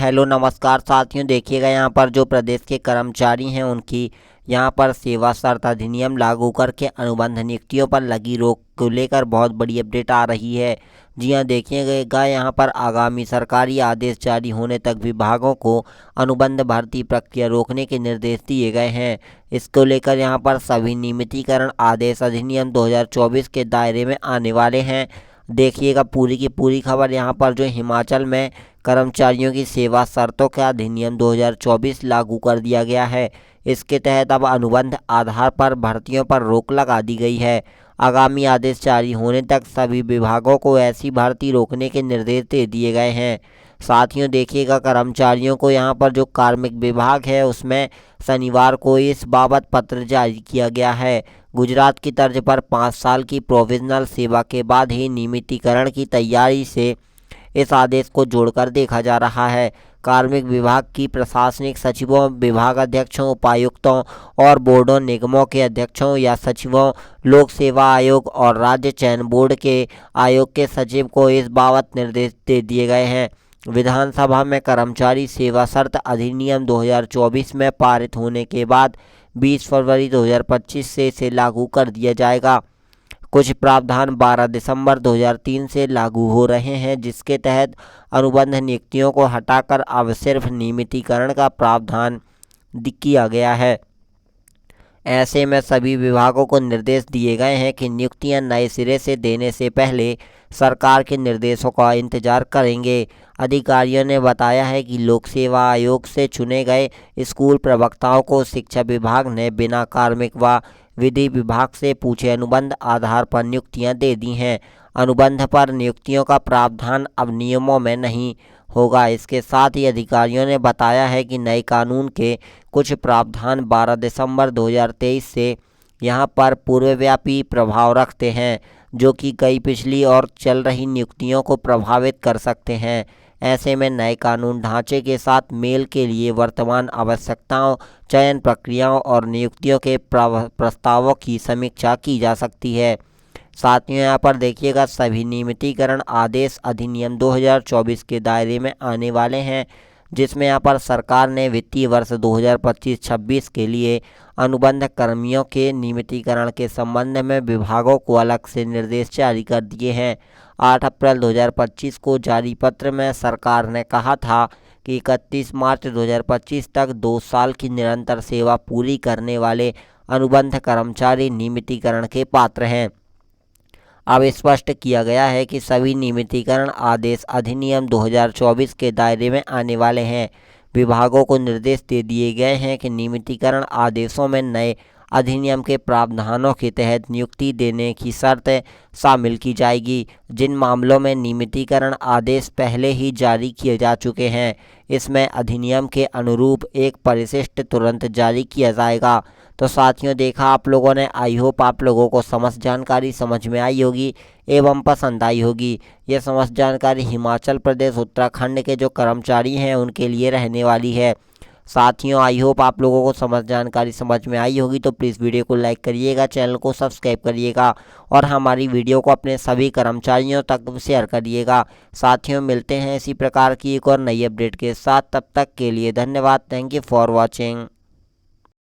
Hello नमस्कार साथियों, देखिएगा यहाँ पर जो प्रदेश के कर्मचारी हैं उनकी यहाँ पर सेवा शर्त अधिनियम लागू करके अनुबंध नियुक्तियों पर लगी रोक को लेकर बहुत बड़ी अपडेट आ रही है। जी हाँ, देखिएगा यहाँ पर आगामी सरकारी आदेश जारी होने तक विभागों को अनुबंध भर्ती प्रक्रिया रोकने के निर्देश दिए गए हैं। इसको लेकर यहाँ पर सभी नियमितीकरण आदेश अधिनियम 2024 के दायरे में आने वाले हैं। देखिएगा पूरी की पूरी खबर यहाँ पर जो हिमाचल में कर्मचारियों की सेवा शर्तों का अधिनियम 2024 लागू कर दिया गया है। इसके तहत अब अनुबंध आधार पर भर्तियों पर रोक लगा दी गई है। आगामी आदेश जारी होने तक सभी विभागों को ऐसी भर्ती रोकने के निर्देश दे दिए गए हैं। साथियों देखिएगा कर्मचारियों को यहाँ पर जो कार्मिक विभाग है उसमें शनिवार को इस बाबत पत्र जारी किया गया है। गुजरात की तर्ज पर 5 साल की प्रोविजनल सेवा के बाद ही नियमितीकरण की तैयारी से इस आदेश को जोड़कर देखा जा रहा है। कार्मिक विभाग की प्रशासनिक सचिवों, विभाग अध्यक्षों, उपायुक्तों और बोर्डों निगमों के अध्यक्षों या सचिवों, लोक सेवा आयोग और राज्य चयन बोर्ड के आयोग के सचिव को इस बाबत निर्देश दे दिए गए हैं। विधानसभा में कर्मचारी सेवा शर्त अधिनियम 2024 में पारित होने के बाद 20 फरवरी 2025 से इसे लागू कर दिया जाएगा। कुछ प्रावधान 12 दिसंबर 2003 से लागू हो रहे हैं, जिसके तहत अनुबंध नियुक्तियों को हटाकर अब सिर्फ नियमितीकरण का प्रावधान किया गया है। ऐसे में सभी विभागों को निर्देश दिए गए हैं कि नियुक्तियां नए सिरे से देने से पहले सरकार के निर्देशों का इंतजार करेंगे। अधिकारियों ने बताया है कि लोक सेवा आयोग से चुने गए स्कूल प्रवक्ताओं को शिक्षा विभाग ने बिना कार्मिक व विधि विभाग से पूछे अनुबंध आधार पर नियुक्तियां दे दी हैं। अनुबंध पर नियुक्तियों का प्रावधान अब नियमों में नहीं होगा। इसके साथ ही अधिकारियों ने बताया है कि नए कानून के कुछ प्रावधान 12 दिसंबर 2023 से यहां पर पूर्वव्यापी प्रभाव रखते हैं, जो कि कई पिछली और चल रही नियुक्तियों को प्रभावित कर सकते हैं। ऐसे में नए कानून ढांचे के साथ मेल के लिए वर्तमान आवश्यकताओं, चयन प्रक्रियाओं और नियुक्तियों के प्रस्तावों की समीक्षा की जा सकती है। साथियों यहाँ पर देखिएगा सभी नियमितीकरण आदेश अधिनियम 2024 के दायरे में आने वाले हैं, जिसमें यहाँ पर सरकार ने वित्तीय वर्ष 2025-26 के लिए अनुबंध कर्मियों के नियमितीकरण के संबंध में विभागों को अलग से निर्देश जारी कर दिए हैं। 8 अप्रैल 2025 को जारी पत्र में सरकार ने कहा था कि 31 मार्च 2025 तक 2 साल की निरंतर सेवा पूरी करने वाले अनुबंध कर्मचारी नियमितीकरण के पात्र हैं। अब स्पष्ट किया गया है कि सभी नियमितीकरण आदेश अधिनियम 2024 के दायरे में आने वाले हैं। विभागों को निर्देश दे दिए गए हैं कि नियमितीकरण आदेशों में नए अधिनियम के प्रावधानों के तहत नियुक्ति देने की शर्त शामिल की जाएगी। जिन मामलों में नियमितीकरण आदेश पहले ही जारी किए जा चुके हैं, इसमें अधिनियम के अनुरूप एक परिशिष्ट तुरंत जारी किया जाएगा। तो साथियों देखा आप लोगों ने, आई होप आप लोगों को समस्त जानकारी समझ में आई होगी एवं पसंद आई होगी। यह समस्त जानकारी हिमाचल प्रदेश उत्तराखंड के जो कर्मचारी हैं उनके लिए रहने वाली है। साथियों आई होप आप लोगों को समस्त जानकारी समझ में आई होगी, तो प्लीज़ वीडियो को लाइक करिएगा, चैनल को सब्सक्राइब करिएगा और हमारी वीडियो को अपने सभी कर्मचारियों तक शेयर करिएगा। साथियों मिलते हैं इसी प्रकार की एक और नई अपडेट के साथ, तब तक के लिए धन्यवाद। Thank you for watching.